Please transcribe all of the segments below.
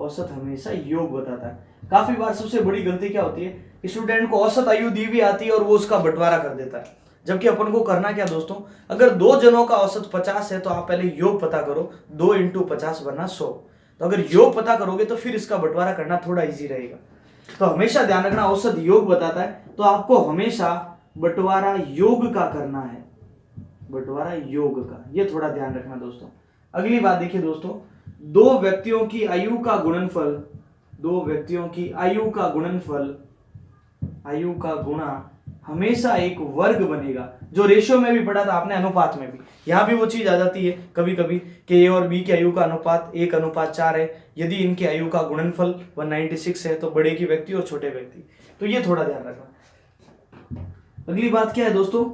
औसत हमेशा योग बताता है। काफी बार सबसे बड़ी गलती क्या होती है, स्टूडेंट को औसत आयु दी भी आती है और वो उसका बंटवारा कर देता है। जबकि अपन को करना क्या दोस्तों, अगर 2 जनों का औसत 50 है तो आप पहले योग पता करो, 2 × 50 बना 100। तो अगर योग पता करोगे तो फिर इसका बंटवारा करना थोड़ा इजी रहेगा। तो हमेशा ध्यान रखना, औसत योग बताता है तो आपको हमेशा बंटवारा योग का करना है, बंटवारा योग का, ये थोड़ा ध्यान रखना दोस्तों। अगली बात देखिए दोस्तों, 2 व्यक्तियों की आयु का गुणनफल, 2 व्यक्तियों की आयु का गुणनफल, आयु का गुणा हमेशा एक वर्ग बनेगा। जो रेशियो में भी पढ़ा था आपने, अनुपात में भी, यहां भी वो चीज आ जाती है कभी कभी कि ए और बी की आयु का अनुपात 1:4 है। यदि इनकी आयु का गुणनफल 196 है तो बड़े की व्यक्ति और छोटे व्यक्ति, तो ये थोड़ा ध्यान रखना। अगली बात क्या है दोस्तों,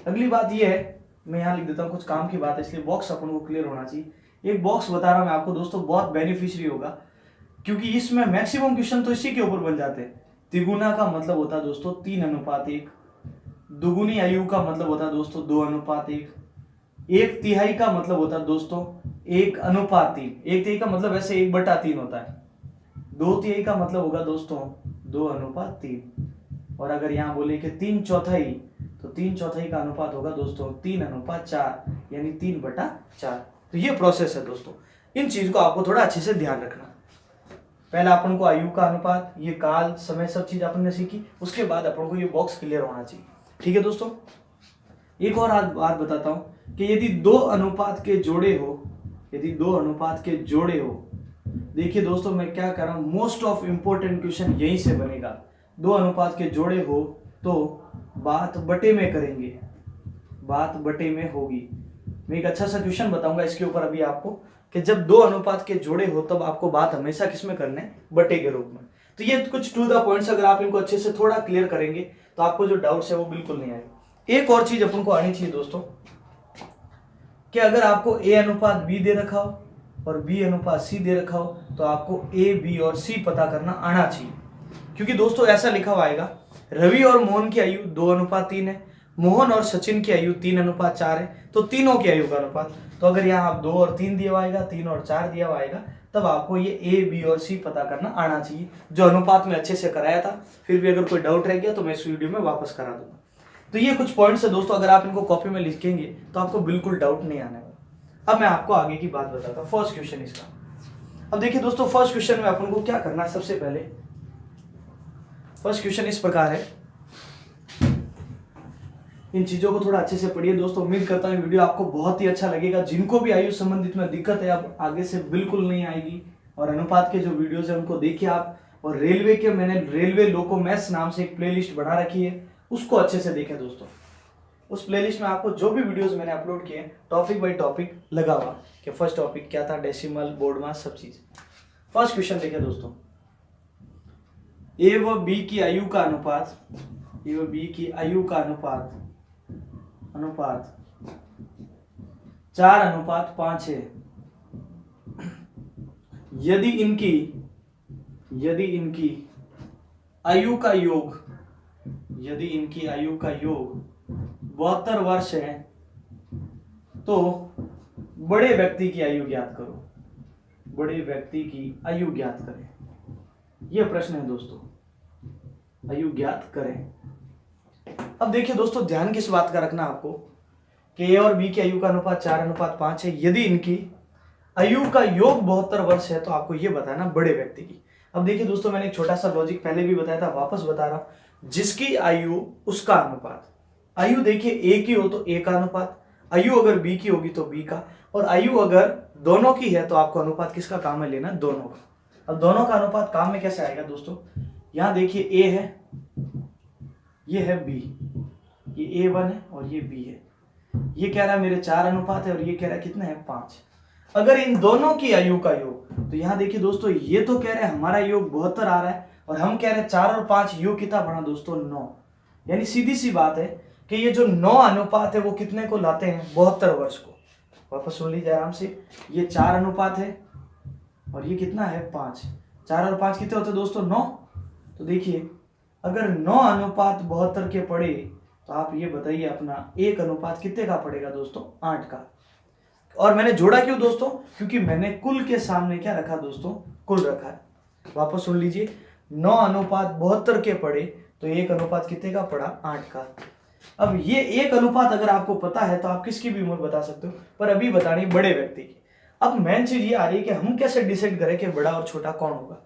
अगली बात ये है, मैं यहाँ लिख देता हूँ, कुछ काम की बात है इसलिए बॉक्स अपन को क्लियर होना चाहिए। एक बॉक्स बता रहा हूं मैं आपको दोस्तों, बहुत बेनिफिशियरी होगा, क्योंकि इसमें मैक्सिमम क्वेश्चन तो इसी के ऊपर बन जाते हैं। तिगुना का मतलब होता है दोस्तों 3:1, दुगुनी आयु का मतलब होता है दोस्तों 2:1, 1/3 का मतलब होता है दोस्तों 1:3। 1/3 का मतलब ऐसे 1/3 होता है। 2/3 का मतलब होगा दोस्तों 2:3। और अगर यहाँ बोले कि 3/4, तो 3/4 का अनुपात होगा दोस्तों 3:4, यानी 3/4। तो ये प्रोसेस है दोस्तों, इन चीज को आपको थोड़ा अच्छे से ध्यान रखना। पहले अपन को आयु का अनुपात, ये काल, समय, सब चीज अपन ने सीखी, उसके बाद अपन को ये बॉक्स क्लियर होना चाहिए। ठीक है दोस्तों, एक और बात बताता हूं कि यदि 2 अनुपात के जोड़े हो, यदि 2 अनुपात के जोड़े हो, देखिए दोस्तों मैं क्या कर रहा हूं, मोस्ट ऑफ इंपोर्टेंट क्वेश्चन यहीं से बनेगा। 2 अनुपात के जोड़े हो तो बात बटे में करेंगे, बात बटे में होगी। मैं एक अच्छा सा क्वेश्चन बताऊंगा इसके ऊपर अभी आपको, कि जब 2 अनुपात के जोड़े हो तब आपको बात हमेशा किस में करना है, बटे के रूप में। तो ये कुछ टू द पॉइंट्स, अगर आप इनको अच्छे से थोड़ा क्लियर करेंगे तो आपको जो डाउट्स है वो बिल्कुल नहीं आएगा। एक और चीज अपन को आनी चाहिए दोस्तों, कि अगर आपको A/B दे रखा हो और B/C दे रखा हो तो आपको A, B और C पता करना आना चाहिए। क्योंकि दोस्तों ऐसा लिखा हुआ आएगा, रवि और मोहन की आयु 2:3 है, मोहन और सचिन की आयु 3:4 है, तो तीनों की आयु का अनुपात। तो अगर यहाँ आप 2 और 3 दिया हुआ आएगा, 3 और 4 दिया हुआ आएगा, तब आपको ये A, B और C पता करना आना चाहिए, जो अनुपात में अच्छे से कराया था। फिर भी अगर कोई डाउट रह गया तो मैं इस वीडियो में वापस करा दूंगा। तो ये कुछ पॉइंट्स है दोस्तों, अगर आप इनको कॉपी में लिखेंगे तो आपको बिल्कुल डाउट नहीं आने वाला। अब मैं आपको आगे की बात बताता हूँ, फर्स्ट क्वेश्चन इसका। अब देखिए दोस्तों, फर्स्ट क्वेश्चन में अपन को क्या करना है, सबसे पहले फर्स्ट क्वेश्चन इस प्रकार है, इन चीजों को थोड़ा अच्छे से पढ़िए दोस्तों। उम्मीद करता हूँ वीडियो आपको बहुत ही अच्छा लगेगा। जिनको भी आयु संबंधित में दिक्कत है अब आगे से बिल्कुल नहीं आएगी, और अनुपात के जो वीडियोस है उनको देखिए आप। और रेलवे के, मैंने रेलवे लोको मैथ्स नाम से एक प्लेलिस्ट बना रखी है, उसको अच्छे से देखें दोस्तों। उस प्लेलिस्ट में आपको जो भी वीडियोस मैंने अपलोड किए टॉपिक बाय टॉपिक लगा हुआ, कि फर्स्ट टॉपिक क्या था, डेसिमल, बोर्ड मास, सब चीज। फर्स्ट क्वेश्चन देखिए दोस्तों, ए व बी की आयु का अनुपात, ए व बी की आयु का अनुपात 4:5 है। यदि इनकी आयु का योग, यदि इनकी आयु का योग 72 वर्ष है तो बड़े व्यक्ति की आयु ज्ञात करो, बड़े व्यक्ति की आयु ज्ञात करें। यह प्रश्न है दोस्तों, आयु ज्ञात करें। अब देखिए दोस्तों, ध्यान किस बात का रखना आपको, कि ए और बी की आयु का अनुपात 4:5 है। यदि इनकी आयु का योग 72 वर्ष है तो आपको यह बताना बड़े व्यक्ति की। अब देखिए दोस्तों, मैंने एक छोटा सा लॉजिक पहले भी बताया था, वापस बता रहा हूं, जिसकी आयु उसका अनुपात। आयु देखिए ए की हो तो ए का अनुपात, आयु अगर बी की होगी तो बी का, और आयु अगर दोनों की है तो आपको अनुपात किसका काम है लेना, दोनों का। अब दोनों का अनुपात काम में कैसे आएगा दोस्तों, यहां देखिए ए है, ये है बी, ये A1 है और ये B है। ये कह रहा है मेरे 4 अनुपात है और ये कह रहा है कितना है, 5। अगर इन दोनों की आयु का योग, तो यहाँ देखिए दोस्तों, ये तो कह रहे हैं हमारा योग 72 आ रहा है और हम कह रहे हैं 4 और 5, योग कितना बना दोस्तों, 9। यानी सीधी सी बात है कि ये जो 9 अनुपात है वो कितने को लाते हैं, 72 वर्ष को। वापस सुन लीजिए आराम से, ये 4 अनुपात है और ये कितना है, 5। 4 और 5 कितने होते हैं दोस्तों, 9। तो देखिए अगर 9 अनुपात 72 के पड़े तो आप ये बताइए अपना 1 अनुपात कितने का पड़ेगा दोस्तों, 8 का। और मैंने जोड़ा क्यों दोस्तों, क्योंकि मैंने कुल के सामने क्या रखा दोस्तों, कुल रखा है। वापस सुन लीजिए, 9:72 के पड़े तो 1 कितने का पड़ा, 8 का। अब ये 1 अगर आपको पता है तो आप किसकी भी उम्र बता सकते हो, पर अभी बतानी बड़े व्यक्ति की। अब मेन चीज ये आ रही है कि हम कैसे डिसाइड करें कि बड़ा और छोटा कौन होगा।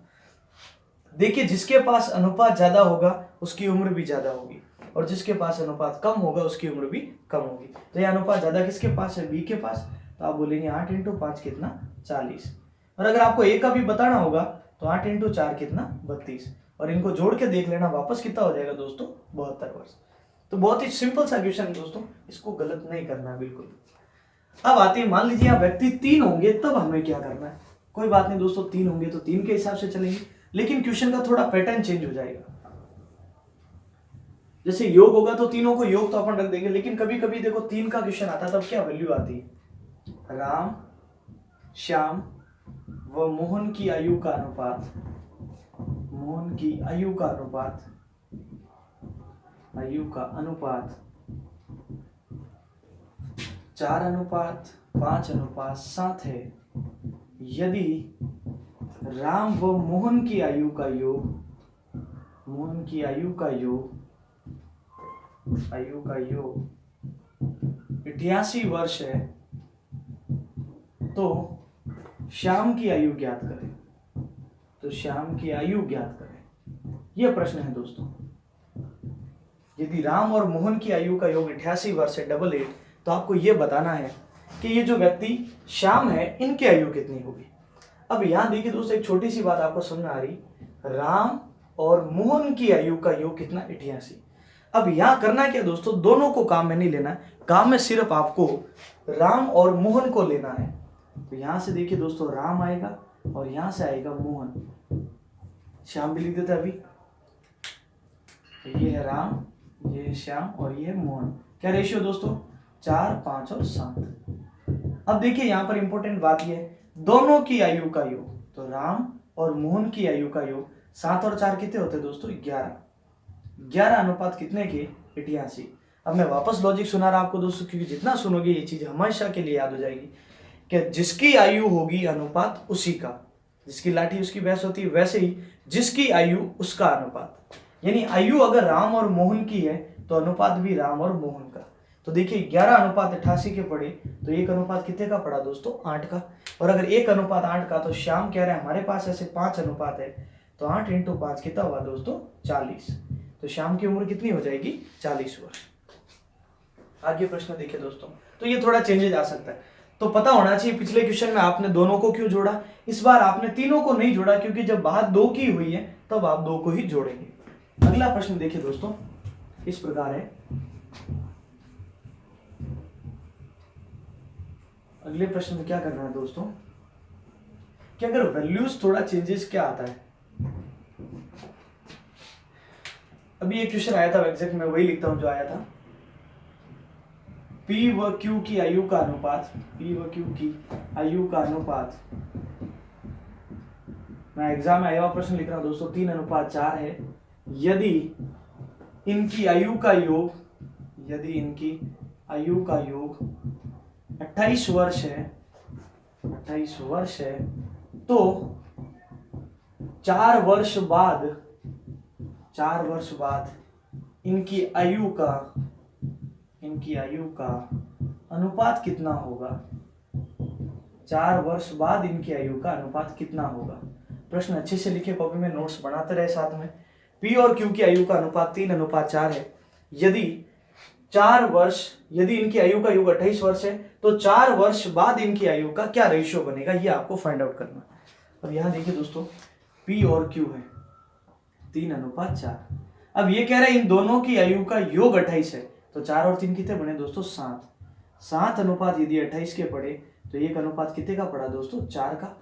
देखिए, जिसके पास अनुपात ज्यादा होगा उसकी उम्र भी ज्यादा होगी, और जिसके पास अनुपात कम होगा उसकी उम्र भी कम होगी। तो ये अनुपात ज्यादा किसके पास है, बी के पास। तो आप बोलेंगे 8 × 5 कितना, 40। और अगर आपको ए का भी बताना होगा तो 8 × 4 कितना, 32। और इनको जोड़ के देख लेना, वापस कितना हो जाएगा दोस्तों, 72 वर्ष। तो बहुत ही सिंपल सा क्वेश्चन है दोस्तों, इसको गलत नहीं करना है बिल्कुल। अब आते हैं, मान लीजिए यहाँ व्यक्ति 3 होंगे, तब हमें क्या करना है। कोई बात नहीं दोस्तों, 3 होंगे तो 3 के हिसाब से चलेंगे, लेकिन क्वेश्चन का थोड़ा पैटर्न चेंज हो जाएगा। जैसे योग होगा तो तीनों को योग तो अपन रख देंगे, लेकिन कभी कभी देखो 3 का क्वेश्चन आता है, तब क्या वैल्यू आती है, राम, श्याम व मोहन की आयु का अनुपात, मोहन की आयु का अनुपात, आयु का अनुपात 4:5:7 है। यदि राम व मोहन की आयु का योग, मोहन की आयु का योग 88 वर्ष है, तो श्याम की आयु ज्ञात करें। तो श्याम की आयु ज्ञात करें, यह प्रश्न है दोस्तों। यदि राम और मोहन की आयु का योग 88 वर्ष है, 88, तो आपको यह बताना है कि ये जो व्यक्ति श्याम है, इनकी आयु कितनी होगी। अब यहां देखिए दोस्तों, एक छोटी सी बात आपको समझ आ रही, राम और मोहन की आयु का योग कितना, 88। अब यहां करना क्या दोस्तों, दोनों को काम में नहीं लेना, काम में सिर्फ आपको राम और मोहन को लेना है। तो यहां से देखिए दोस्तों, राम आएगा और यहां से आएगा मोहन। श्याम भी लिख देते अभी, ये है राम, ये है श्याम और ये है मोहन। क्या रेशियो दोस्तों, 4, 5 और 7। अब देखिए यहां पर इंपॉर्टेंट बात यह है, दोनों की आयु का योग, तो राम और मोहन की आयु का योग 7 और 4 कितने होते हैं दोस्तों, 11। 11 अनुपात कितने के, 88। अब मैं वापस लॉजिक सुना रहा आपको दोस्तों, क्योंकि जितना सुनोगे ये चीज हमेशा के लिए याद हो जाएगी कि जिसकी आयु होगी अनुपात उसी का, जिसकी लाठी उसकी भैंस होती है, वैसे ही जिसकी आयु उसका अनुपात। यानी आयु अगर राम और मोहन की है तो अनुपात भी राम और मोहन का। तो देखिए 11:88 के पड़े तो 1 कितने का पड़ा दोस्तों, 8 का। और अगर 1:8 का, तो श्याम कह रहे हैं हमारे पास ऐसे 5 अनुपात है, तो 8 × 5 कितना हुआ दोस्तों, 40। तो श्याम की उम्र कितनी हो जाएगी, 40 वर्ष। आगे प्रश्न देखिए दोस्तों, तो ये थोड़ा चेंजेज आ सकता है। तो पता होना चाहिए पिछले क्वेश्चन में आपने दोनों को क्यों जोड़ा, इस बार आपने तीनों को नहीं जोड़ा, क्योंकि जब बात 2 की हुई है तब आप 2 को ही जोड़ेंगे। अगला प्रश्न देखिए दोस्तों, इस प्रकार है। अगले प्रश्न में क्या करना है दोस्तों, कि अगर वैल्यूज थोड़ा चेंजेस क्या आता है। अभी एक क्वेश्चन आया था एग्जैक्ट, मैं वही लिखता हूं जो आया था। P व Q की आयु का अनुपात, P व Q की आयु का अनुपात, मैं एग्जाम में आया हुआ प्रश्न लिख रहा हूं दोस्तों, 3:4 है। यदि इनकी आयु का योग, यदि इनकी आयु का योग 28 वर्ष है, 28 वर्ष है, तो 4 वर्ष बाद, 4 वर्ष बाद इनकी आयु का अनुपात कितना होगा। 4 वर्ष बाद इनकी आयु का अनुपात कितना होगा। प्रश्न अच्छे से लिखे, कॉपी में नोट्स बनाते रहे साथ में। P और Q की आयु का अनुपात 3:4 है। यदि 4 वर्ष, यदि इनकी आयु का योग 28 वर्ष है, तो 4 वर्ष बाद इनकी आयु का क्या रेशियो बनेगा, ये आपको फाइंड आउट करना। अब यहां देखिए दोस्तों, P और Q है 3:4। अब ये कह रहा है इन दोनों की आयु का योग 28 है, तो 4 और 3 कितने बने दोस्तों, 7। 7 अनुपात यदि 28 के पड़े तो 1 कितने का पड़ा दोस्तों, 4 का।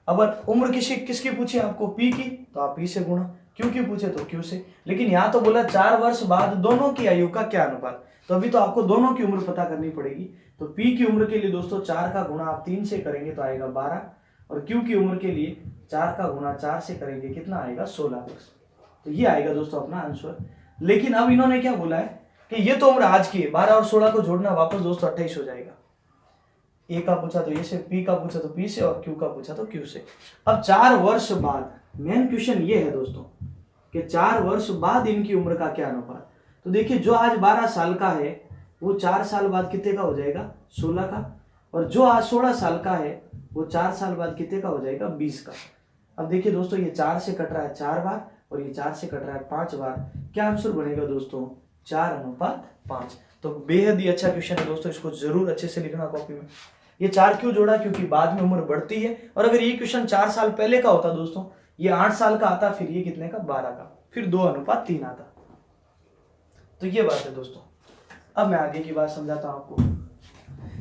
अब उम्र किसकी पूछी आपको, P की, तो आप P से गुणा, Q की पूछे तो Q से। लेकिन यहाँ तो बोला 4 वर्ष बाद दोनों की आयु का क्या अनुपात, तो अभी तो आपको दोनों की उम्र पता करनी पड़ेगी। तो P की उम्र के लिए दोस्तों 4 का गुणा आप 3 से करेंगे तो आएगा 12, और Q की उम्र के लिए 4 का गुणा 4 से करेंगे कितना आएगा, 16 वर्ष। तो ये आएगा दोस्तों अपना आंसर। लेकिन अब इन्होंने क्या बोला है कि ये तो उम्र आज की है, 12 और 16 को जोड़ना वापस दोस्तों 28 हो जाएगा। ए का पूछा तो ए से, पी का पूछा तो पी से, और क्यू का पूछा तो क्यू से। अब 4 वर्ष बाद मेन क्वेश्चन ये है दोस्तों कि 4 वर्ष बाद इनकी उम्र का क्या अनुपात। तो देखिए जो आज 12 साल का है वो 4 साल बाद कितने का हो जाएगा, 16 का, और जो आज 16 साल का है वो 4 साल बाद कितने का हो जाएगा, 20 का। अब देखिए दोस्तों ये 4 से कट रहा है 4 बार और ये 4 से कट रहा है 5 बार, क्या आंसर बनेगा दोस्तों, 4:5। तो बेहद ही अच्छा क्वेश्चन है दोस्तों, इसको जरूर अच्छे से लिखना कॉपी में। ये 4 क्यों जोड़ा, क्योंकि बाद में उम्र बढ़ती है, और अगर ये क्वेश्चन 4 साल पहले का होता दोस्तों, ये 8 साल का आता, फिर ये कितने का, 12 का, फिर 2:3 आता। तो ये बात है दोस्तों। अब मैं आगे की बात समझाता हूं आपको।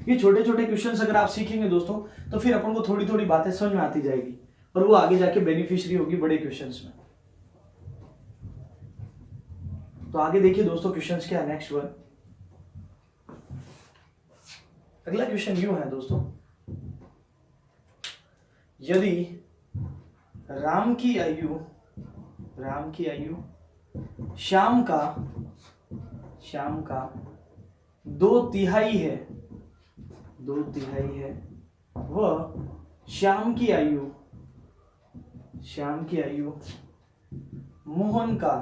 ये छोटे छोटे क्वेश्चंस अगर आप सीखेंगे दोस्तों तो फिर अपन को थोड़ी थोड़ी बातें समझ में आती जाएगी और वो आगे जाके बेनिफिशियरी होगी बड़े क्वेश्चंस में। तो आगे देखिए दोस्तों क्वेश्चंस क्या है, नेक्स्ट वन। अगला क्वेश्चन यूं है दोस्तों, यदि राम की आयु श्याम का 2/3 है, वह श्याम की आयु मोहन का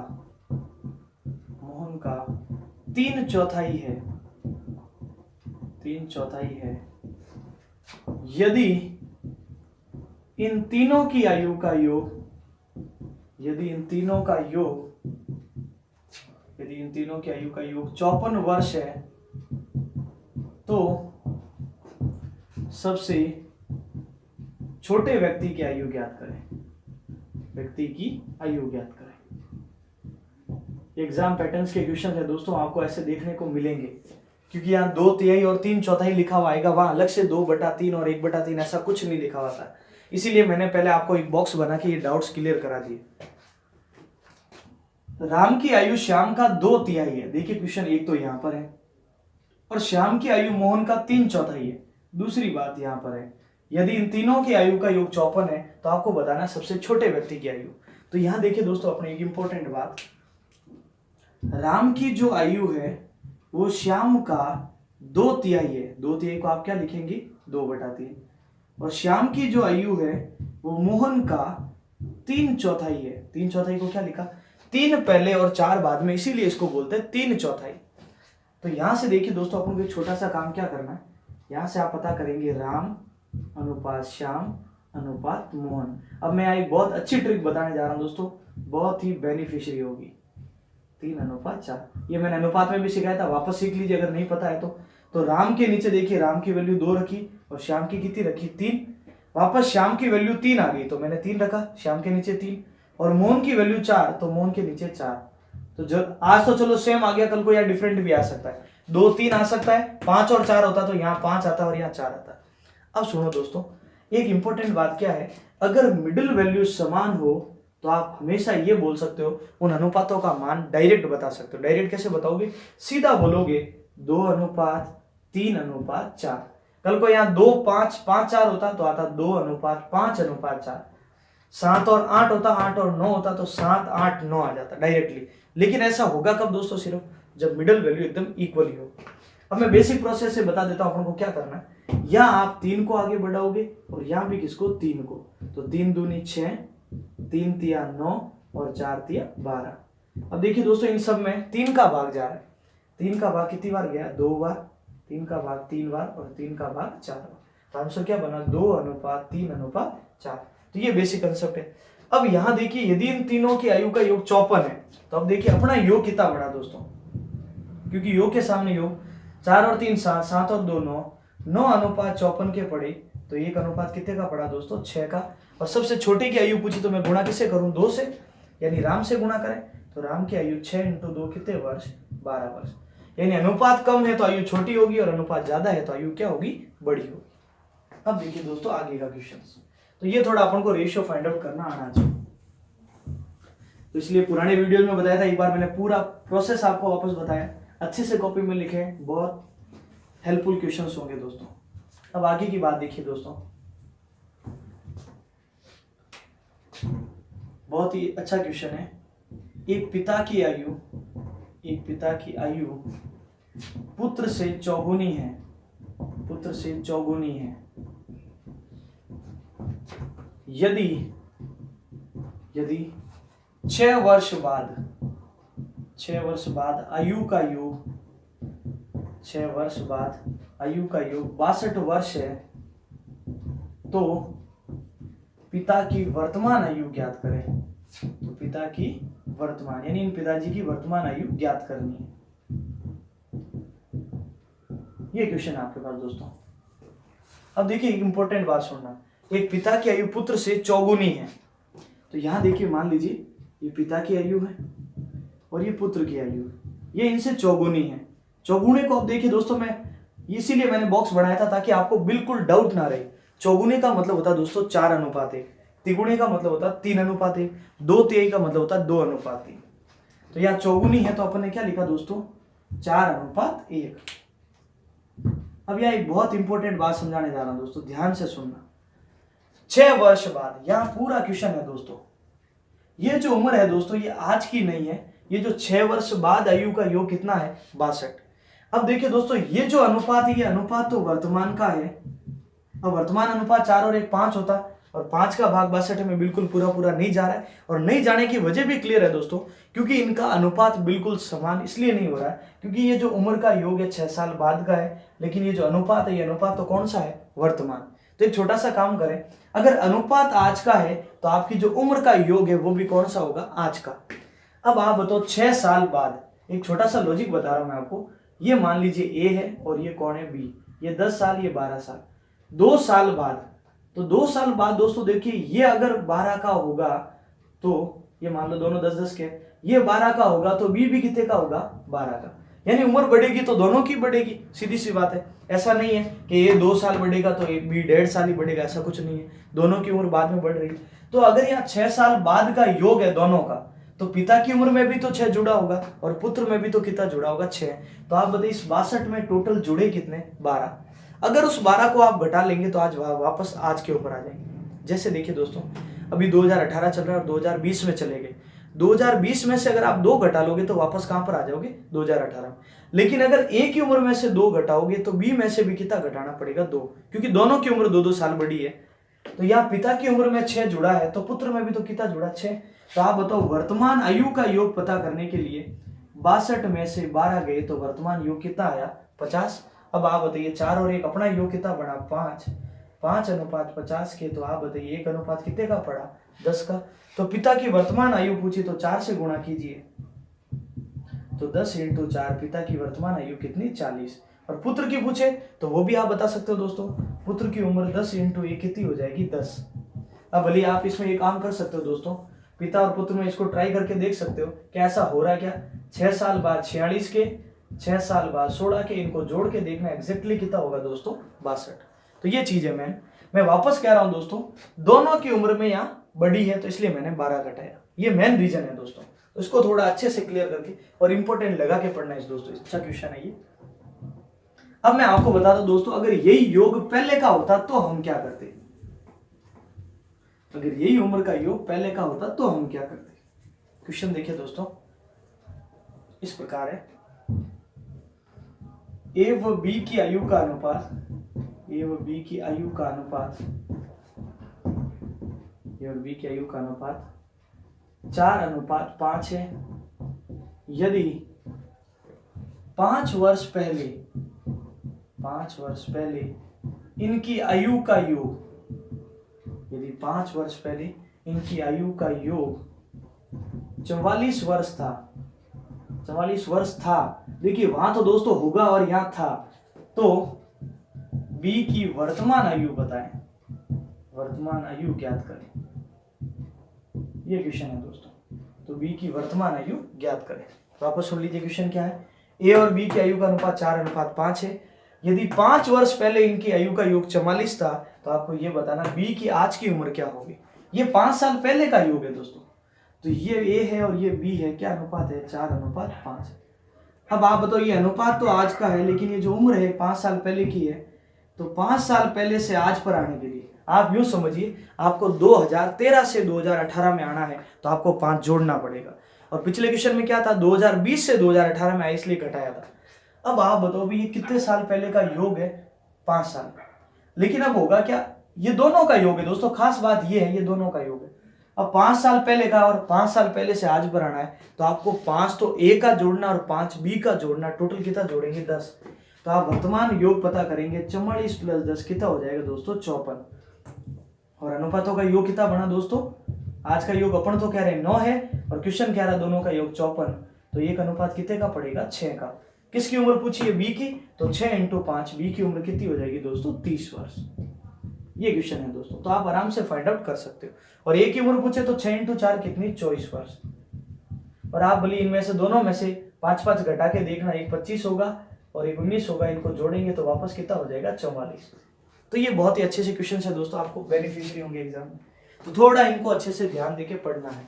3/4 है, 3/4 है। यदि इन तीनों की आयु का योग 54 वर्ष है तो सबसे छोटे व्यक्ति की आयु ज्ञात करें। एग्जाम पैटर्न्स के क्वेश्चन है दोस्तों, आपको ऐसे देखने को मिलेंगे, क्योंकि यहाँ 2/3 और 3/4 लिखा हुआ आएगा, वहां अलग से 2/3 और 1/3 ऐसा कुछ नहीं लिखा हुआ था। इसीलिए मैंने पहले आपको एक बॉक्स बना के ये डाउट्स क्लियर करा दिए। राम की आयु श्याम का 2/3 है, देखिए क्वेश्चन एक तो यहां पर है, और श्याम की आयु मोहन का 3/4 है। दूसरी बात यहां पर है, यदि इन तीनों की आयु का योग 54 है तो आपको बताना सबसे छोटे व्यक्ति की आयु। तो यहां देखिए दोस्तों अपने एक इंपॉर्टेंट बात, राम की जो आयु है वो श्याम का 2/3 है, 2/3 को आप क्या लिखेंगे, 2/3, और श्याम की जो आयु है वो मोहन का 3/4 है। 3/4 को क्या लिखा, 3 पहले और 4 बाद में, इसीलिए इसको बोलते हैं 3/4। तो यहां से देखिए दोस्तों अपन को एक छोटा सा काम क्या करना है, यहां से आप पता करेंगे राम अनुपात श्याम अनुपात मोहन। अब मैं एक बहुत अच्छी ट्रिक बताने जा रहा हूं दोस्तों, बहुत ही बेनिफिशियरी होगी, 3:4। ये मैंने अनुपात में भी सिखाया था, वापस सीख लीजिए अगर नहीं पता है तो राम के नीचे देखिए, राम की वैल्यू 2 रखी और श्याम की कितनी रखी, 3। वापस श्याम की वैल्यू 3 आ गई तो मैंने 3 रखा, श्याम के नीचे 3, और मोहन की वैल्यू 4 तो मोहन के नीचे 4। तो जब आज तो चलो सेम आ गया, कल को यहाँ डिफरेंट भी आ सकता है, 2 3 आ सकता है, 5 और 4 होता तो यहाँ 5 आता और यहाँ 4 आता। अब सुनो दोस्तों, एक इंपॉर्टेंट बात क्या है, अगर मिडिल वैल्यू समान हो तो आप हमेशा ये बोल सकते हो, उन अनुपातों का मान डायरेक्ट बता सकते हो। डायरेक्ट कैसे बताओगे, सीधा बोलोगे 2:3:4। कल को यहाँ 2 5 5 4 होता तो आता 2:5:4। 7 और 8 होता, 8 और 9 होता तो 7 8 9 आ जाता डायरेक्टली। लेकिन ऐसा होगा कब दोस्तों, सिर्फ जब मिडिल वैल्यू एकदम इक्वली हो। अब मैं बेसिक प्रोसेस से बता देता हूं अपन को क्या करना है। यहाँ आप 3 को आगे बढ़ाओगे और यहाँ भी किसको, 3 को, तो 3 दूनी 6, 3 तिया 9 और 4 तिया 12। अब देखिए दोस्तों इन सब में 3 का भाग जा रहा है, 3 का भाग कितनी बार गया, 2 बार, 3 का भाग 3 बार और 3 का भाग 4 बार। तो आंसर क्या बना, 2:3:4। तो ये बेसिक कंसेप्ट है। अब यहां देखिए यदि इन तीनों की आयु का योग 54 है तो अब देखिए अपना योग कितना बड़ा दोस्तों, क्योंकि योग के सामने योग 4 और 3 7, 7 और 2 9, 9:54 के पड़े तो एक अनुपात कितने का पड़ा दोस्तों, 6 का। और सबसे छोटे की आयु पूछी तो मैं गुणा किससे करूं, 2 से, यानी राम से गुणा करें तो राम की आयु 6 × 2 कितने वर्ष, 12 वर्ष। यानी अनुपात कम है तो आयु छोटी होगी और अनुपात ज्यादा है तो आयु क्या होगी, बड़ी होगी। अब देखिए दोस्तों आगे का क्वेश्चन, तो ये थोड़ा अपन को रेशियो फाइंड आउट करना आना चाहिए। तो इसलिए पुराने वीडियो में बताया था, एक बार मैंने पूरा प्रोसेस आपको वापस बताया, अच्छे से कॉपी में लिखे, बहुत हेल्पफुल क्वेश्चंस होंगे दोस्तों। अब आगे की बात देखिए दोस्तों, बहुत ही अच्छा क्वेश्चन है। एक पिता की आयु पुत्र से चौगुनी है, पुत्र से चौगुनी है। यदि 6 वर्ष बाद आयु का योग 6 वर्ष बाद आयु का योग 62 वर्ष है तो पिता की वर्तमान आयु ज्ञात करें। तो पिता की वर्तमान यानी इन पिताजी की वर्तमान आयु ज्ञात करनी है। ये क्वेश्चन है आपके पास दोस्तों। अब देखिए एक इंपॉर्टेंट बात सुनना, एक पिता की आयु पुत्र से चौगुनी है। तो यहां देखिए मान लीजिए ये पिता की आयु है और ये पुत्र की आयु है, ये इनसे चौगुनी है। चौगुने को अब देखिए दोस्तों, मैं इसीलिए मैंने बॉक्स बनाया था ताकि आपको बिल्कुल डाउट ना रहे। चौगुने का मतलब होता है दोस्तों 4:1, तिगुने का मतलब होता है 3:1, 2/3 का मतलब होता है 2:1। तो यहाँ चौगुनी है तो अपन ने क्या लिखा दोस्तों 4:1। अब यह एक बहुत इंपॉर्टेंट बात समझाने जा रहा हूं दोस्तों, ध्यान से सुनना। 6 वर्ष बाद, यहां पूरा क्वेश्चन है दोस्तों। ये जो उम्र है दोस्तों ये आज की नहीं है, ये जो 6 वर्ष बाद आयु का योग कितना है 62। अब देखिए दोस्तों ये जो अनुपात है ये अनुपात तो वर्तमान का है। अब वर्तमान अनुपात 4 और 1 5 होता और 5 का भाग 62 में बिल्कुल पूरा नहीं जा रहा है। और नहीं जाने की वजह भी क्लियर है दोस्तों, क्योंकि इनका अनुपात बिल्कुल समान इसलिए नहीं हो रहा है क्योंकि ये जो उम्र का योग है 6 साल बाद का है, लेकिन ये जो अनुपात है ये अनुपात तो कौन सा है वर्तमान। तो एक छोटा सा काम करें, अगर अनुपात आज का है तो आपकी जो उम्र का योग है वो भी कौन सा होगा आज का। अब आप बताओ 6 साल बाद, एक छोटा सा लॉजिक बता रहा हूं मैं आपको। ये मान लीजिए ए है और ये कौन है बी, ये 10 साल ये 12 साल। 2 साल बाद, तो 2 साल बाद दोस्तों देखिए ये अगर 12 का होगा तो ये मान लो दोनों 10-10 के, ये 12 का होगा तो बी भी कितने का होगा 12 का। यानी उम्र बढ़ेगी तो दोनों की बढ़ेगी, सीधी सी बात है। ऐसा नहीं है कि ये 2 साल बढ़ेगा तो बी 1.5 साल ही बढ़ेगा, ऐसा कुछ नहीं है, दोनों की उम्र बाद में बढ़ रही है। तो अगर यहाँ 6 साल बाद का योग है दोनों का, तो पिता की उम्र में भी तो 6 जुड़ा होगा और पुत्र में भी तो कितना जुड़ा होगा 6। तो आप बताइए इस 62 में टोटल जुड़े कितने 12। अगर उस 12 को आप घटा लेंगे तो आज वापस आज के ऊपर आ जाएंगे। जैसे देखिए दोस्तों अभी 2018 चल रहा है और 2020 में चले गए, 2020 में से अगर आप 2 घटा लोगे तो वापस कहां पर आ जाओगे 2018 में। लेकिन अगर ए की उम्र में से 2 घटाओगे तो बी में से भी कितना घटाना पड़ेगा 2, क्योंकि दोनों की उम्र 2-2 साल बड़ी है। तो यहाँ पिता की उम्र में 6 जुड़ा है तो पुत्र में भी तो कितना जुड़ा 6। तो आप बताओ वर्तमान आयु का योग पता करने के लिए 62 में से 12 गए तो वर्तमान योग कितना आया 50। अब आप बताइए 4 और 1 अपना योग कितना बना 5, 5:50 के। तो आप बताइए 1 अनुपात कितने का पड़ा 10 का। तो पिता की वर्तमान आयु पूछी तो 4 से गुणा कीजिए, तो 10 × 4 पिता की वर्तमान आयु कितनी 40। और पुत्र की पूछे तो वो भी आप बता सकते हो दोस्तों, पुत्र की उम्र 10 × 1 कितनी हो जाएगी 10। अब भले आप इसमें एक काम कर सकते हो दोस्तों, पिता और पुत्र में इसको ट्राई करके देख सकते हो क्या ऐसा हो रहा है क्या। 6 साल बाद 46 के, 6 साल बाद 16 के, इनको जोड़ के देखना एग्जैक्टली कितना होगा दोस्तों 62। तो ये चीज है मैं वापस कह रहा हूं दोस्तों, दोनों की उम्र में यहाँ बड़ी है तो इसलिए मैंने 12 घटाया। ये मेन रीजन है दोस्तों, तो इसको थोड़ा अच्छे से क्लियर करके और इंपॉर्टेंट लगा के पढ़ना है दोस्तों, अच्छा क्वेश्चन है ये। अब मैं आपको बता दूं दोस्तों, अगर यही योग पहले का होता तो हम क्या करते। अगर यही उम्र का योग पहले का होता तो हम क्या करते। क्वेश्चन देखिए दोस्तों इस प्रकार है, ए व बी की आयु का अनुपात, ए व बी की आयु का अनुपात, ए और बी की आयु का अनुपात 4:5 है। यदि 5 वर्ष पहले इनकी आयु का योग, यदि 5 वर्ष पहले इनकी आयु का योग 44 वर्ष था, 44 वर्ष था। देखिए वहां तो दोस्तों होगा और यहां था, तो बी की वर्तमान आयु बताएं, वर्तमान आयु ज्ञात करें। ये क्वेश्चन है दोस्तों, तो बी की वर्तमान आयु ज्ञात करें। वापस सुन लीजिए क्वेश्चन क्या है, ए और बी की आयु का अनुपात 4:5 है। यदि 5 वर्ष पहले इनकी आयु का योग 44 था तो आपको ये बताना बी की आज की उम्र क्या होगी। ये 5 साल पहले का योग है दोस्तों, तो ये ए है और ये बी है, क्या अनुपात है 4:5। अब आप बताओ ये अनुपात तो आज का है, लेकिन ये जो उम्र है 5 साल पहले की है, तो 5 साल पहले से आज पर आने के लिए आप यूं समझिए आपको 2013 से 2018 में आना है तो आपको 5 जोड़ना पड़ेगा। और पिछले क्वेश्चन में क्या था 2020 से 2018 में आया इसलिए घटाया था। अब आप बताओ भी ये कितने साल पहले का योग है, 5 साल। लेकिन अब होगा क्या, ये दोनों का योग है दोस्तों, खास बात ये है ये दोनों का योग है। अब 5 साल पहले का और 5 साल पहले से आज बढ़ाना है, तो आपको 5 तो ए का जोड़ना और 5 बी का जोड़ना, टोटल कितना जोड़ेंगे 10। तो आप वर्तमान योग पता करेंगे, 44 + 10 कितना हो जाएगा दोस्तों 54। और अनुपातों का योग कितना बना दोस्तों, आज का योग अपन तो कह रहे हैं 9 है और क्वेश्चन कह रहा है दोनों का योग 54, तो एक अनुपात कितने का पड़ेगा 6 का। किसकी उम्र पूछी है, बी की, तो 6 × 5, बी की उम्र कितनी हो जाएगी दोस्तों 30 वर्ष। ये क्वेश्चन है दोस्तों, तो आप आराम से फाइंड आउट कर सकते हो। और ए की उम्र पूछे तो 6 × 4 कितनी 24 वर्ष। और आप बोलिए इनमें से दोनों में से 5 घटा के देखना, एक 25 होगा और एक 19 होगा, इनको जोड़ेंगे तो वापस कितना हो जाएगा 44। तो ये बहुत ही अच्छे से क्वेश्चन है दोस्तों, आपको बेनिफिशियरी होंगे एग्जाम में, तो थोड़ा इनको अच्छे से ध्यान देके पढ़ना है।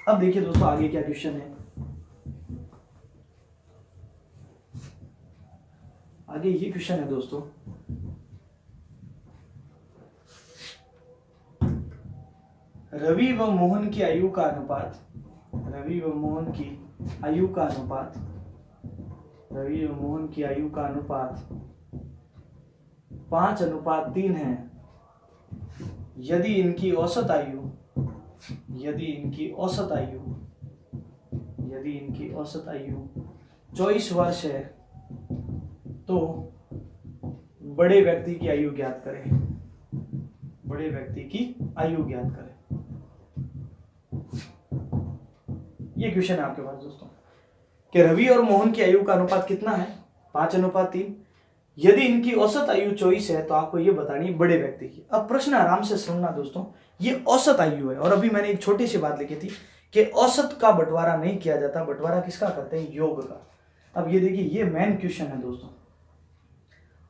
अब देखिए दोस्तों आगे क्या क्वेश्चन है। आगे ये क्वेश्चन है दोस्तों, रवि व मोहन की आयु का अनुपात, रवि व मोहन की आयु का अनुपात, रवि व मोहन की आयु का अनुपात 5:3 है। यदि इनकी औसत आयु, यदि इनकी औसत आयु, यदि इनकी औसत आयु 24 वर्ष है, तो बड़े व्यक्ति की आयु ज्ञात करें, बड़े व्यक्ति की आयु ज्ञात करें। ये क्वेश्चन है आपके पास दोस्तों कि रवि और मोहन की आयु का अनुपात कितना है 5:3। यदि इनकी औसत आयु 24 है तो आपको ये बतानी है बड़े व्यक्ति की। अब प्रश्न आराम से सुनना दोस्तों, ये औसत आयु है और अभी मैंने एक छोटी सी बात लिखी थी कि औसत का बंटवारा नहीं किया जाता, बंटवारा किसका करते हैं, योग का। अब ये देखिए ये मेन क्वेश्चन है दोस्तों।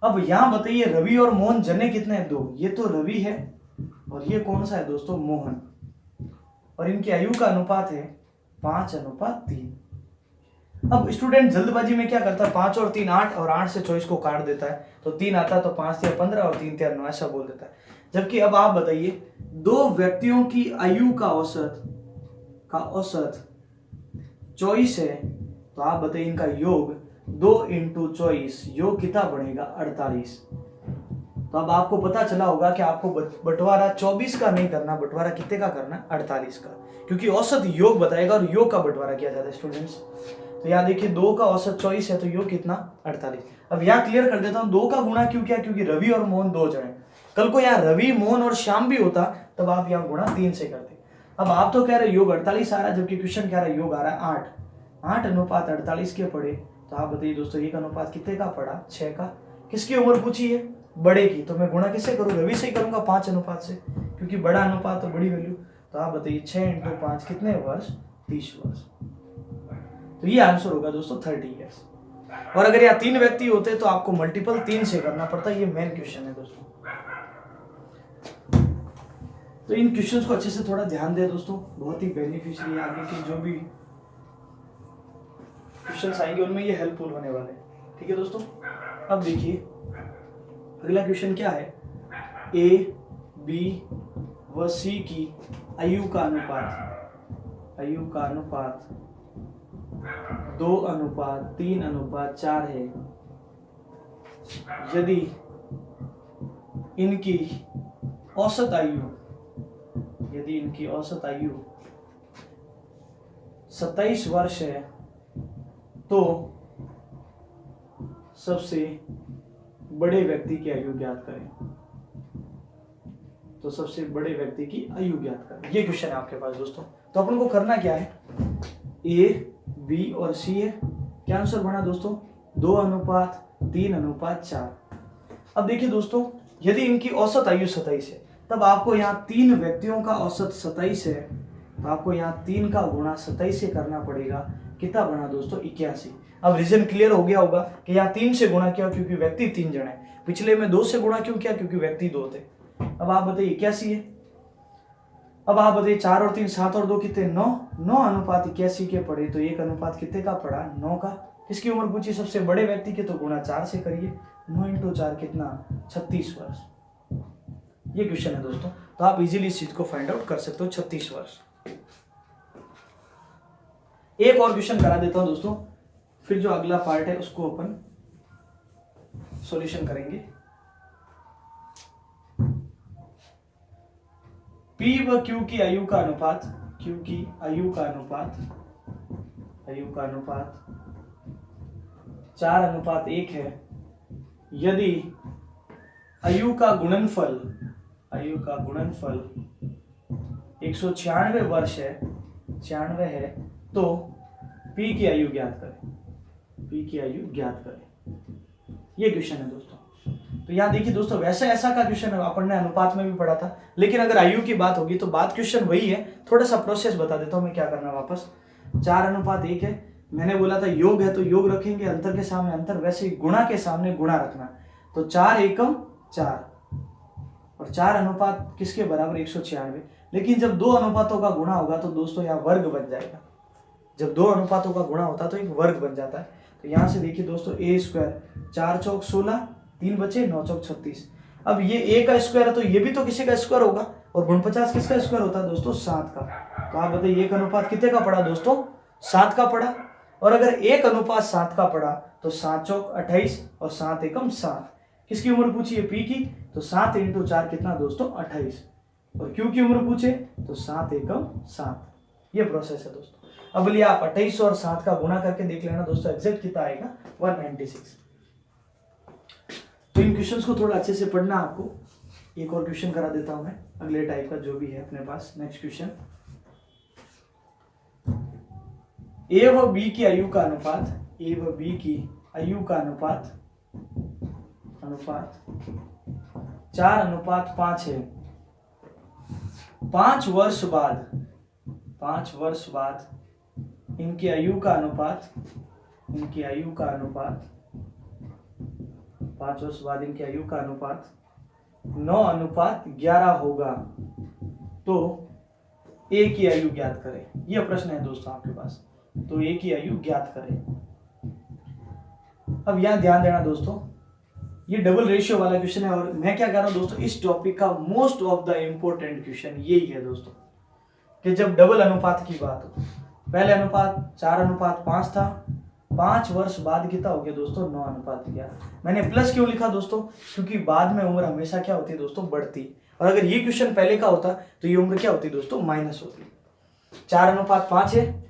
अब यहां बताइए रवि और मोहन जने कितने हैं, 2। ये तो रवि है और ये कौन सा है दोस्तों, मोहन। और इनकी आयु का अनुपात है 5:3। अब स्टूडेंट जल्दबाजी में क्या करता है, 5 और 3 8 और 8 से 24 को काट देता है, तो 3 आता है तो 5 या 15 और 3 या 9 ऐसा बोल देता है। जबकि अब आप बताइए 2 व्यक्तियों की आयु का औसत 24 है, तो आप बताइए इनका योग 2 × 24 योग कितना बनेगा 48। तो अब आपको पता चला होगा कि आपको बंटवारा 24 का नहीं करना, बंटवारा कितने का करना है 48 का, क्योंकि औसत योग बताएगा और योग का बंटवारा किया जाता है स्टूडेंट्स। तो यहाँ देखिए 2 का औसत 24 है तो योग कितना 48। अब यहाँ क्लियर कर देता हूँ 2 का गुणा क्यों किया, क्योंकि रवि और मोहन 2 जन हैं। कल को यहाँ रवि मोहन और श्याम भी होता तब आप यहाँ गुणा 3 से करते। अब आप तो कह रहे योग 48 आ रहा है, जबकि क्वेश्चन कह रहा है योग आ रहा है 8। 8:48 के पड़े, तो आप बताइए दोस्तों एक अनुपात कितने का पड़ा 6 का। किसकी उम्र पूछी है, बड़े की, तो मैं गुणा किससे करूँ, रवि से ही करूंगा 5 अनुपात से, क्योंकि बड़ा अनुपात तो बड़ी वैल्यू। तो आप बताइए 6 × 5 कितने वर्ष 30 वर्ष। तो ये आंसर होगा दोस्तों 30 ईयर्स। और अगर यहाँ 3 व्यक्ति होते तो आपको मल्टीपल 3 से करना पड़ता। ये मेन क्वेश्चन है दोस्तों, तो इन क्वेश्चंस को अच्छे से थोड़ा ध्यान दें दोस्तों, बहुत ही बेनिफिशियरी आगे की जो भी क्वेश्चंस आएंगे उनमें ये हेल्पफुल होने वाले हैं। ठीक है दोस्तों, अब देखिए अगला क्वेश्चन क्या है, ए बी व सी की आयु का अनुपात, आयु का अनुपात 2:3:4 है। यदि इनकी औसत आयु, यदि इनकी औसत आयु 27 वर्ष है, तो सबसे बड़े व्यक्ति की आयु ज्ञात करें, तो सबसे बड़े व्यक्ति की आयु ज्ञात करें। ये क्वेश्चन है आपके पास दोस्तों। तो अपन को करना क्या है, ए बी और सी है, क्या आंसर बना दोस्तों 2:3:4। अब देखिए दोस्तों यदि इनकी औसत आयु 27 है, तब आपको यहाँ 3 व्यक्तियों का औसत 27 है, तो आपको यहाँ 3 का गुणा 27 से करना पड़ेगा। कितना बना दोस्तों 81। अब रीजन क्लियर हो गया होगा कि यहाँ 3 से गुणा किया क्योंकि व्यक्ति 3 जन है, पिछले में 2 से गुणा क्यों किया क्योंकि व्यक्ति 2 थे। अब आप बताइए 81 है। अब आप बताइए 4 और 3 7 और 2 कितने 9, 9:81 के पड़े, तो एक अनुपात कितने का पड़ा 9 का। किसकी उम्र पूछी, सबसे बड़े व्यक्ति के, तो गुणा 4 से करिए, 9 × 4 कितना 36 वर्ष। ये क्वेश्चन है दोस्तों, तो आप इजीली इस चीज को फाइंड आउट कर सकते हो 36 वर्ष। एक और क्वेश्चन करा देता हूं दोस्तों, फिर जो अगला पार्ट है उसको अपन सॉल्यूशन करेंगे। P व Q की आयु का अनुपात, Q की आयु का अनुपात 4:1 है यदि आयु का गुणनफल 196 वर्ष है, 96 है, तो P की आयु ज्ञात करें। ये क्वेश्चन है दोस्तों। तो यहाँ देखिए दोस्तों, वैसे ऐसा का क्वेश्चन अपन ने अनुपात में भी पढ़ा था, लेकिन अगर आयु की बात होगी तो बात क्वेश्चन वही है। थोड़ा सा प्रोसेस बता देता हूँ मैं क्या करना है। वापस 4:1 है, मैंने बोला था योग है तो योग रखेंगे, अंतर के सामने अंतर, वैसे ही गुणा के सामने गुणा रखना। तो 4 एकम 4 और 4 अनुपात किसके बराबर 196। लेकिन जब दो अनुपातों का गुणा होगा तो दोस्तों यहाँ वर्ग बन जाएगा। जब दो अनुपातों का गुणा होता है तो एक वर्ग बन जाता है। तो यहाँ से देखिए दोस्तों, a स्क्वायर 4 चौक 16, 3 बचे 9 चौक 36। अब ये a का स्क्वायर है तो ये भी तो किसी का स्क्वायर होगा, और 49 किसका स्क्वायर होता है दोस्तों? 7 का। तो आप बताइए एक अनुपात कितने का पड़ा दोस्तों? 7 का पड़ा। और अगर एक अनुपात 7 का पड़ा तो 7 चौक 28 और 7 एकम 7। किसकी उम्र पूछी है? P की। तो 7 × 4 कितना दोस्तों? 28। और Q की उम्र पूछे तो 7 एकम 7। ये प्रोसेस है दोस्तों। अब लिए आप 28 और 7 का गुणा करके देख लेना दोस्तों, एग्जैक्ट कितना आएगा? 196। तो इन क्वेश्चंस को थोड़ा अच्छे से पढ़ना आपको। एक और क्वेश्चन करा देता हूं मैं अगले टाइप का जो भी है अपने पास। नेक्स्ट क्वेश्चन, ए व बी की आयु का अनुपात, ए व बी की आयु का अनुपात 4:5 है। 5 वर्ष बाद इनकी आयु का अनुपात 5 वर्ष बाद इनकी आयु का अनुपात 9:11 होगा, तो ए की आयु ज्ञात करें। यह प्रश्न है दोस्तों आपके पास। तो ए की आयु ज्ञात करें। अब यहां ध्यान देना दोस्तों, ये डबल रेशियो वाला क्वेश्चन है, और मैं क्या कर रहा हूं दोस्तों, इस टॉपिक का most of the important question यही है दोस्तों, कि जब डबल अनुपात की बात हो। पहले अनुपात 4:5 था, 5 वर्ष बाद कितना हो गया दोस्तों? 9:11। मैंने प्लस क्यों लिखा दोस्तों? क्योंकि बाद में उम्र हमेशा क्या होती है दोस्तों? बढ़ती। और अगर ये क्वेश्चन पहले का होता तो ये उम्र क्या होती दोस्तों? माइनस होती। 4:5 है,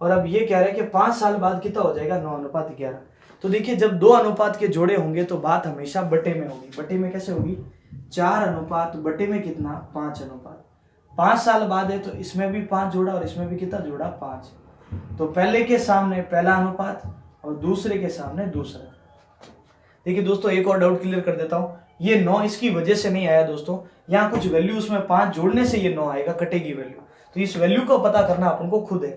और अब ये कह रहे हैं कि 5 साल बाद कितना हो जाएगा? 9:11। तो देखिए, जब दो अनुपात के जोड़े होंगे तो बात हमेशा बटे में होगी। बटे में कैसे होगी? 4 अनुपात बटे में कितना? 5 अनुपात। 5 साल बाद है तो इसमें भी 5 जोड़ा और इसमें भी कितना जोड़ा? 5। तो पहले के सामने पहला अनुपात और दूसरे के सामने दूसरा। देखिए दोस्तों, एक और डाउट क्लियर कर देता हूं। ये 9 इसकी वजह से नहीं आया दोस्तों, यहाँ कुछ वैल्यू उसमें 5 जोड़ने से ये 9 आएगा, कटेगी वैल्यू। तो इस वैल्यू को पता करना अपन को खुद है।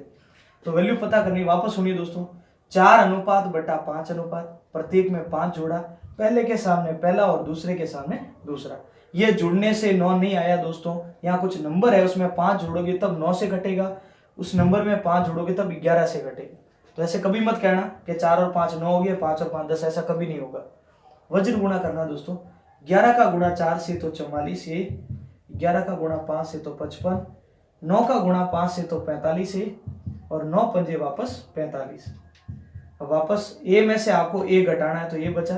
तो वैल्यू पता करनी, वापस सुनिए दोस्तों, 4 अनुपात बटा 5 अनुपात, प्रत्येक में 5 जोड़ा, पहले के सामने पहला और दूसरे के सामने दूसरा। ये जुड़ने से 9 नहीं आया दोस्तों, यहाँ कुछ नंबर है उसमें 5 जोड़ोगे तब 9 से घटेगा, उस नंबर में 5 जोड़ोगे तब 11 से घटेगा। तो ऐसे कभी मत कहना कि 4 और 5 9 हो गया, 5 और 5 10, ऐसा कभी नहीं होगा। वज्र गुणा करना दोस्तों, 11 का गुणा 4 से तो 44 है, 11 का गुणा 5 से तो 55, 9 का गुणा 5 से तो 45 है, और 9 पंजे वापस 45। अब वापस ए में से आपको ए घटाना है तो ये बचा,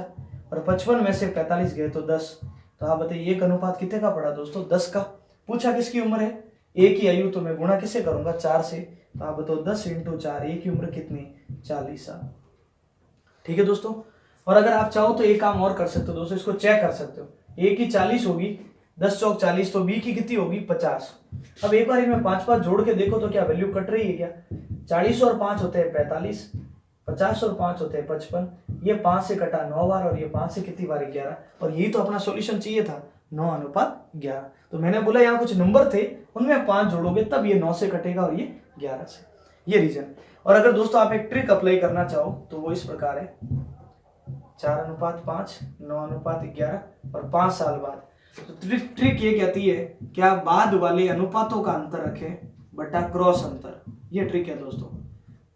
और 55 में से 45 गए तो 10। तो आप बताइए एक अनुपात कितने का पड़ा दोस्तों? 10 का। पूछा किसकी उम्र है? ए की आयु, तो मैं गुणा किससे करूंगा? 4 से। तो आप बताओ 10 × 4, ए की उम्र कितनी? 40 साल। ठीक है दोस्तों। और अगर आप चाहो तो एक काम और कर सकते हो दोस्तों, इसको चेक कर सकते हो। ए की 40 होगी, 10 चौक 40, तो बी की कितनी होगी? 50। अब एक बार में 5 जोड़ के देखो तो क्या वैल्यू कट रही है क्या? 40 और 5 होते हैं 45, 50 और 5 होते हैं 55, ये 5 से कटा 9 बार, और ये 5 से कितनी बार? 11। और यही तो अपना सॉल्यूशन चाहिए था, 9:11। तो मैंने बोला यहाँ कुछ नंबर थे, उनमें 5 जोड़ोगे तब ये 9 से कटेगा और ये 11 से। ये रीजन। और अगर दोस्तों आप एक ट्रिक अप्लाई करना चाहो तो वो इस प्रकार है, 4:5, 9:11 और 5 साल बाद। तो ट्रिक ये कहती है कि आप बाद वाले अनुपातों का अंतर रखें बटा क्रॉस अंतर। ये ट्रिक है दोस्तों,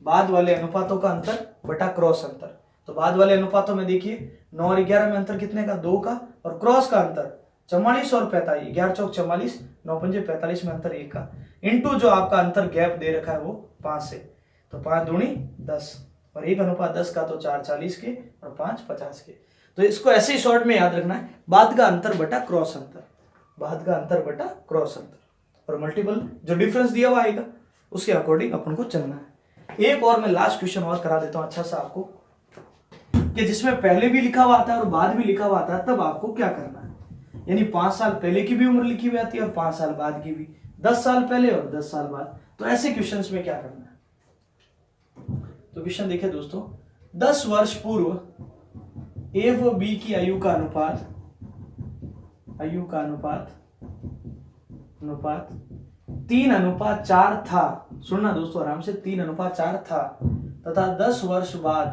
बाद वाले अनुपातों का अंतर बटा क्रॉस अंतर। तो बाद वाले अनुपातों में देखिए 9 और 11 में अंतर कितने का? 2 का। और क्रॉस का अंतर 44 और 45, 11 चौक 44, 9 पंजे 45 में अंतर 1 का, इनटू जो आपका अंतर गैप दे रखा है वो 5 से। तो 5 दूनी 10, और 1:10 का, तो 4 40 के और 5 50 के। तो इसको ऐसे ही शॉर्ट में याद रखना है, बाद का अंतर बटा क्रॉस अंतर, बाद का अंतर बटा क्रॉस अंतर। और मल्टीपल जो डिफरेंस दिया हुआ आएगा उसके अकॉर्डिंग अपन को चलना है। एक और मैं लास्ट क्वेश्चन और करा देता हूं अच्छा सा आपको, कि जिसमें पहले भी लिखा हुआ आता है और बाद भी लिखा हुआ आता है, तब आपको क्या करना है। यानी 5 साल पहले की भी उम्र लिखी हुई आती है और 5 साल बाद की भी, 10 साल पहले और 10 साल बाद। तो ऐसे क्वेश्चंस में क्या करना है। तो क्वेश्चन देखिए दोस्तों, 10 वर्ष पूर्व ए व बी की आयु का अनुपात 3:4 था। सुनना दोस्तों आराम से, 3:4 था तथा 10 वर्ष बाद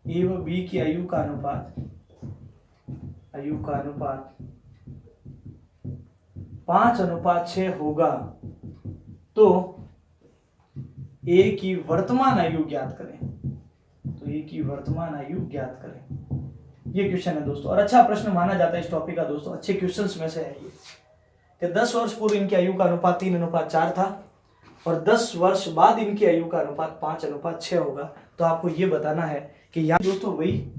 ए व बी की आयु का अनुपात 5:6 होगा, तो ए की वर्तमान आयु ज्ञात करें। ये क्वेश्चन है दोस्तों, और अच्छा प्रश्न माना जाता है इस टॉपिक का दोस्तों, अच्छे क्वेश्चंस में से है ये, कि 10 वर्ष पूर्व इनकी आयु का अनुपात 3:4 था और 10 वर्ष बाद इनकी आयु का अनुपात 5:6 होगा। तो आपको ये बताना है कि यहाँ दोस्तों वही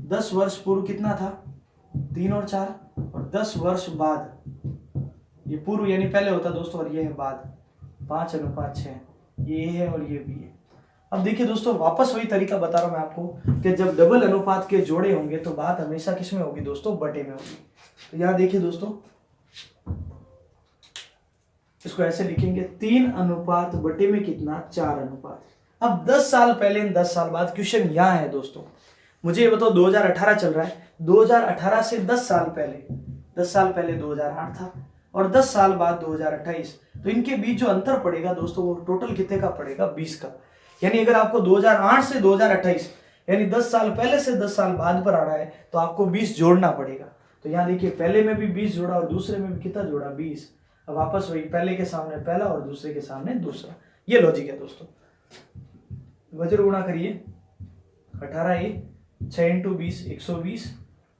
10 वर्ष पूर्व कितना था 3 और 4, और 10 वर्ष बाद, ये पूर्व यानी पहले होता दोस्तों और ये है बाद, 5:6, ये है और ये भी है। अब देखिए दोस्तों, वापस वही तरीका बता रहा हूं मैं आपको कि जब डबल अनुपात के जोड़े होंगे तो बात हमेशा किस में होगी दोस्तों, बटे में होगी। तो यहां देखिए दोस्तों, इसको ऐसे लिखेंगे 3 अनुपात बटे में कितना 4 अनुपात। अब 10 साल पहले 10 साल बाद, क्वेश्चन यहां है दोस्तों, मुझे ये बताओ 2018 चल रहा है, 2018 से 10 साल पहले 2008 था और 10 साल बाद 2028, तो इनके बीच जो अंतर पड़ेगा दोस्तों वो टोटल कितने का पड़ेगा 20 का। यानी अगर आपको 2008 से 2028 यानी 10 साल पहले से 10 साल बाद पर आ रहा है तो आपको 20 जोड़ना पड़ेगा। तो यहाँ देखिए, पहले में भी 20 जोड़ा और दूसरे में भी कितना जोड़ा 20। अब वापस वही, पहले के सामने पहला और दूसरे के सामने दूसरा, ये लॉजिक है दोस्तों। वज्र गुणा करिए, 18 ए 6 × 20 120,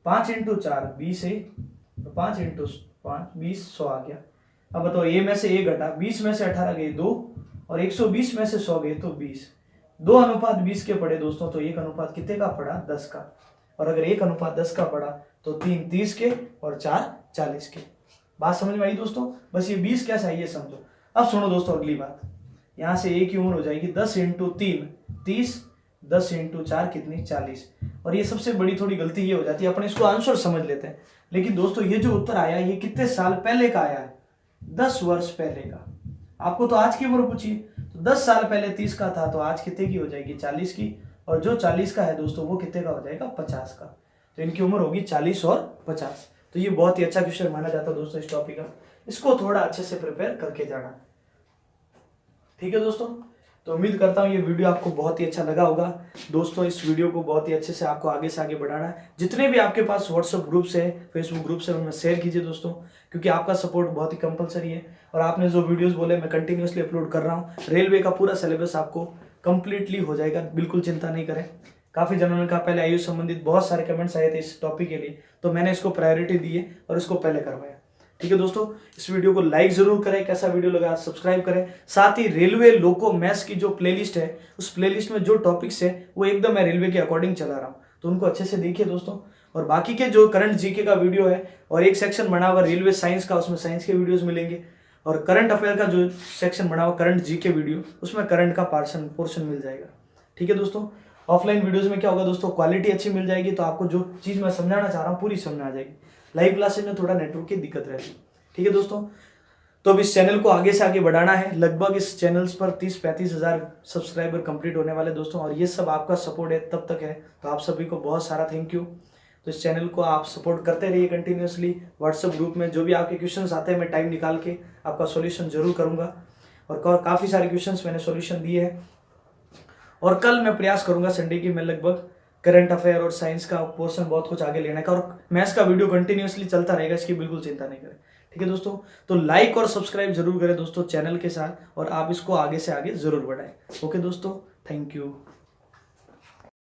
5 × 4 20 है, 5 × 5 20 100 आ गया। अब बताओ, ए में से ए घटा, 20 में से 18 गए 2 और 120 में से 100 गए तो 20। 2 अनुपात 20 के पड़े दोस्तों, तो 1 अनुपात कितने का पड़ा 10 का, और अगर 1 अनुपात 10 का पड़ा तो 3 30 के और 4 40 के। बात समझ में आई दोस्तों, बस ये 20 कैसा है ये समझो। अब सुनो दोस्तों अगली बात, यहां से ए की उम्र हो जाएगी 10 × 3 30, 10 × 4 कितनी 40। और ये सबसे बड़ी थोड़ी गलती ये हो जाती है, अपन इसको आंसर समझ लेते हैं, लेकिन दोस्तों ये जो उत्तर आया ये कितने साल पहले का आया है, 10 वर्ष पहले का। आपको तो आज की उम्र पूछिए, तो 10 साल पहले 30 का था तो आज कितने की हो जाएगी 40 की, और जो 40 का है दोस्तों वो कितने का हो जाएगा 50 का। तो इनकी उम्र होगी 40 और 50। तो ये बहुत ही अच्छा क्वेश्चन माना जाता है दोस्तों इस टॉपिक का, इसको थोड़ा अच्छे से प्रिपेयर करके जाना। ठीक है दोस्तों, तो उम्मीद करता हूँ ये वीडियो आपको बहुत ही अच्छा लगा होगा दोस्तों। इस वीडियो को बहुत ही अच्छे से आपको आगे से आगे बढ़ाना है। जितने भी आपके पास व्हाट्सएप ग्रुप्स है, फेसबुक ग्रुप्स है, उनमें शेयर कीजिए दोस्तों, क्योंकि आपका सपोर्ट बहुत ही कंपलसरी है। और आपने जो वीडियोस बोले मैं कंटिन्यूसली अपलोड कर रहा हूँ। रेलवे का पूरा सिलेबस आपको कंप्लीटली हो जाएगा, बिल्कुल चिंता नहीं करें। काफ़ी जनों ने कहा, पहले आयु संबंधित बहुत सारे कमेंट्स आए थे इस टॉपिक के लिए, तो मैंने इसको प्रायोरिटी दी है और इसको पहले करवाया। ठीक है दोस्तों, इस वीडियो को लाइक जरूर करें, कैसा वीडियो लगा सब्सक्राइब करें। साथ ही रेलवे लोको मैथ्स की जो प्लेलिस्ट है, उस प्लेलिस्ट में जो टॉपिक्स है वो एकदम मैं रेलवे के अकॉर्डिंग चला रहा हूँ, तो उनको अच्छे से देखिए दोस्तों। और बाकी के जो करंट जीके का वीडियो है और एक सेक्शन बना हुआ रेलवे साइंस का, उसमें साइंस के वीडियोस मिलेंगे। और करंट अफेयर का जो सेक्शन बना हुआ करंट जीके वीडियो, उसमें करंट का पोर्शन मिल जाएगा। ठीक है दोस्तों, ऑफलाइन वीडियोस में क्या होगा दोस्तों, क्वालिटी अच्छी मिल जाएगी, तो आपको जो चीज़ मैं समझाना चाह रहा हूँ पूरी समझ आ जाएगी। लाइव क्लासेस में थोड़ा नेटवर्क की दिक्कत रहती है। ठीक है दोस्तों, तो अब इस चैनल को आगे से आगे बढ़ाना है। लगभग इस चैनल्स पर 30-35 हज़ार सब्सक्राइबर कंप्लीट होने वाले दोस्तों, और ये सब आपका सपोर्ट है तब तक है, तो आप सभी को बहुत सारा थैंक यू। तो इस चैनल को आप सपोर्ट करते रहिए कंटिन्यूसली। व्हाट्सएप ग्रुप में जो भी आपके क्वेश्चंस आते हैं मैं टाइम निकाल के आपका सॉल्यूशन जरूर करूँगा, और काफ़ी सारे क्वेश्चंस मैंने सॉल्यूशन दिए हैं। और कल मैं प्रयास करूँगा संडे की मैं लगभग करंट अफेयर और साइंस का पोर्शन बहुत कुछ आगे लेने का, और मैथ्स का वीडियो कंटिन्यूसली चलता रहेगा, इसकी बिल्कुल चिंता नहीं करें। ठीक है दोस्तों, तो लाइक और सब्सक्राइब जरूर करें दोस्तों चैनल के साथ, और आप इसको आगे से आगे जरूर बढ़ाएं। ओके दोस्तों, थैंक यू।